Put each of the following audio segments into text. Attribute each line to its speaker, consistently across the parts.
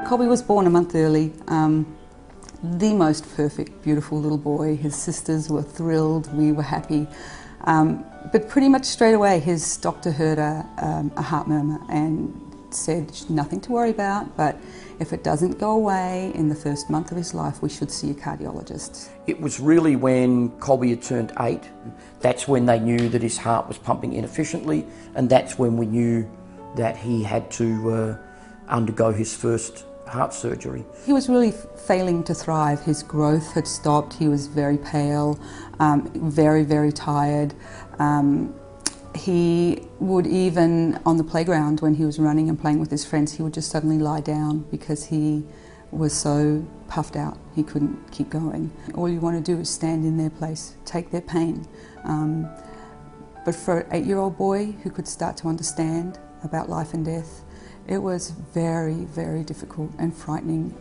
Speaker 1: Colby was born a month early. The most perfect, beautiful little boy. His sisters were thrilled, we were happy. But pretty much straight away his doctor heard a heart murmur and said nothing to worry about, but if it doesn't go away in the first month of his life, we should see a cardiologist.
Speaker 2: It was really when Colby had turned 8, that's when they knew that his heart was pumping inefficiently, and that's when we knew that he had to undergo his first heart surgery.
Speaker 1: He was really failing to thrive. His growth had stopped. He was very pale, very, very tired. He would even, on the playground when he was running and playing with his friends, he would just suddenly lie down because he was so puffed out he couldn't keep going. All you want to do is stand in their place, take their pain. But for an 8-year-old boy who could start to understand about life and death, it was very, very difficult and frightening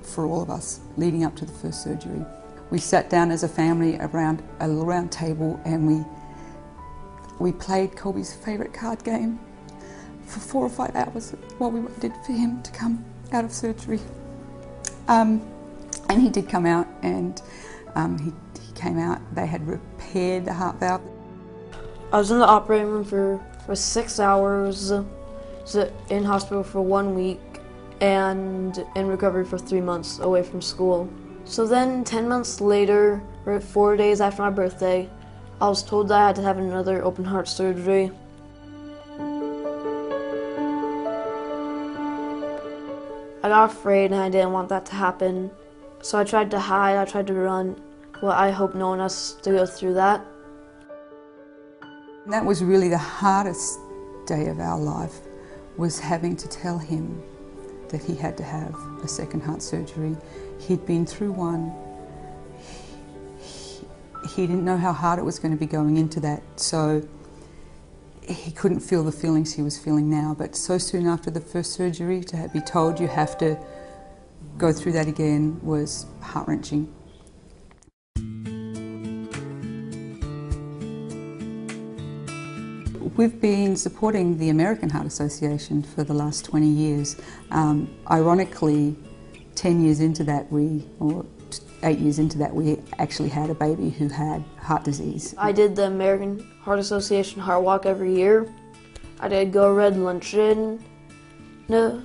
Speaker 1: for all of us leading up to the first surgery. We sat down as a family around a little round table and we played Colby's favourite card game for 4 or 5 hours while we waited for him to come out of surgery. And he did come out, and he came out. They had repaired the heart valve.
Speaker 3: I was in the operating room for 6 hours, in hospital for 1 week, and in recovery for 3 months away from school. So then 10 months later, or 4 days after my birthday, I was told that I had to have another open heart surgery. I got afraid and I didn't want that to happen. So I tried to hide, I tried to run. Well, I hope no one has to go through that.
Speaker 1: And that was really the hardest day of our life, was having to tell him that he had to have a second heart surgery. He'd been through one. He didn't know how hard it was going to be going into that, so he couldn't feel the feelings he was feeling now. But so soon after the first surgery, to be told you have to go through that again was heart-wrenching. We've been supporting the American Heart Association for the last 20 years. Ironically, 10 years into that, or 8 years into that, we actually had a baby who had heart disease.
Speaker 3: I did the American Heart Association Heart Walk every year. I did Go Red Luncheon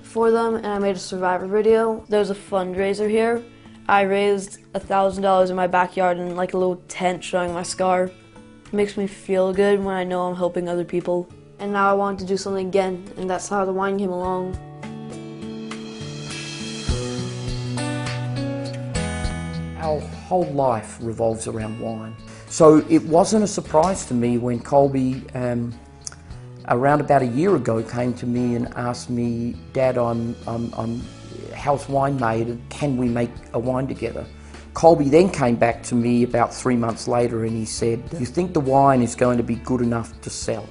Speaker 3: for them, and I made a survivor video. There's a fundraiser here. I raised $1,000 in my backyard in like a little tent showing my scar. It makes me feel good when I know I'm helping other people. And now I want to do something again, and that's how the wine came along.
Speaker 2: Our whole life revolves around wine. So it wasn't a surprise to me when Colby, around about a year ago, came to me and asked me, "Dad, how's wine made, and can we make a wine together?" Colby then came back to me about 3 months later and he said, "Do you think the wine is going to be good enough to sell?"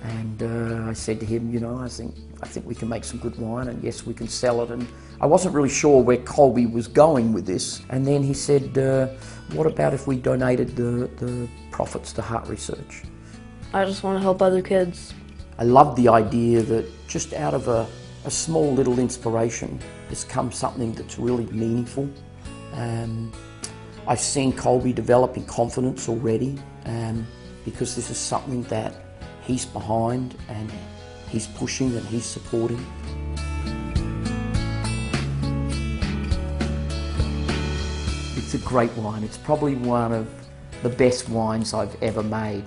Speaker 2: And I said to him, "You know, I think we can make some good wine, and yes, we can sell it." And I wasn't really sure where Colby was going with this. And then he said, "What about if we donated the profits to heart research?"
Speaker 3: I just want to help other kids.
Speaker 2: I love the idea that just out of a small little inspiration has come something that's really meaningful. I've seen Colby developing confidence already, because this is something that he's behind and he's pushing and he's supporting. It's a great wine. It's probably one of the best wines I've ever made,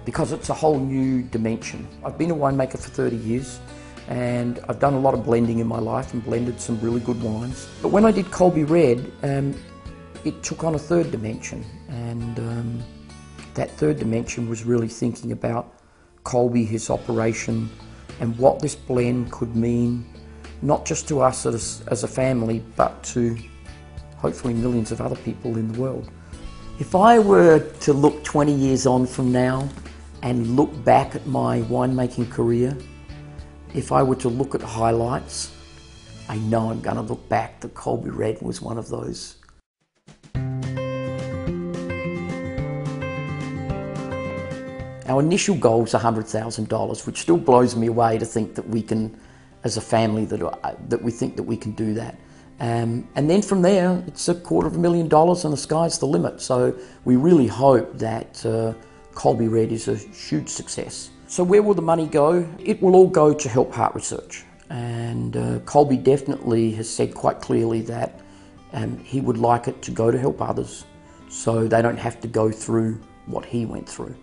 Speaker 2: because it's a whole new dimension. I've been a winemaker for 30 years and I've done a lot of blending in my life and blended some really good wines. But when I did Colby Red, it took on a third dimension, and that third dimension was really thinking about Colby, his operation, and what this blend could mean, not just to us as a family, but to hopefully millions of other people in the world. If I were to look 20 years on from now and look back at my winemaking career, if I were to look at highlights, I know I'm going to look back that Colby Red was one of those. Our initial goal is $100,000, which still blows me away to think that we can as a family that we think that we can do that. And then from there, it's $250,000 and the sky's the limit. So we really hope that Colby Red is a huge success. So where will the money go? It will all go to help heart research. And Colby definitely has said quite clearly that he would like it to go to help others so they don't have to go through what he went through.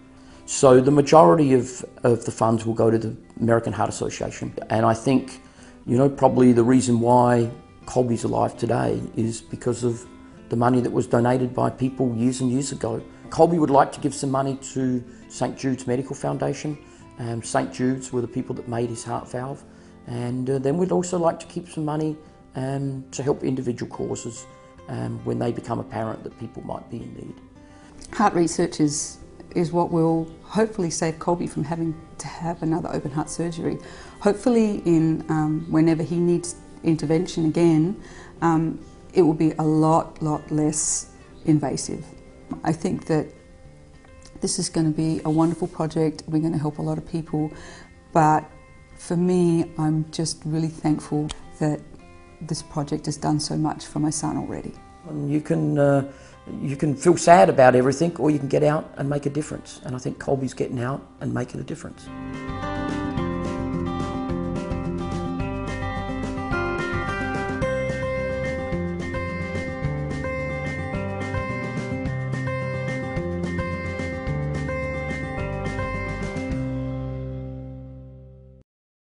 Speaker 2: So the majority of the funds will go to the American Heart Association. And I think, probably the reason why Colby's alive today is because of the money that was donated by people years and years ago. Colby would like to give some money to St. Jude's Medical Foundation. St. Jude's were the people that made his heart valve. And then we'd also like to keep some money to help individual causes when they become apparent that people might be in need.
Speaker 1: Heart research is what will hopefully save Colby from having to have another open heart surgery. Hopefully whenever he needs intervention again, it will be a lot less invasive. I think that this is going to be a wonderful project. We're going to help a lot of people, but for me, I'm just really thankful that this project has done so much for my son already.
Speaker 2: And you can feel sad about everything, or you can get out and make a difference. And I think Colby's getting out and making a difference.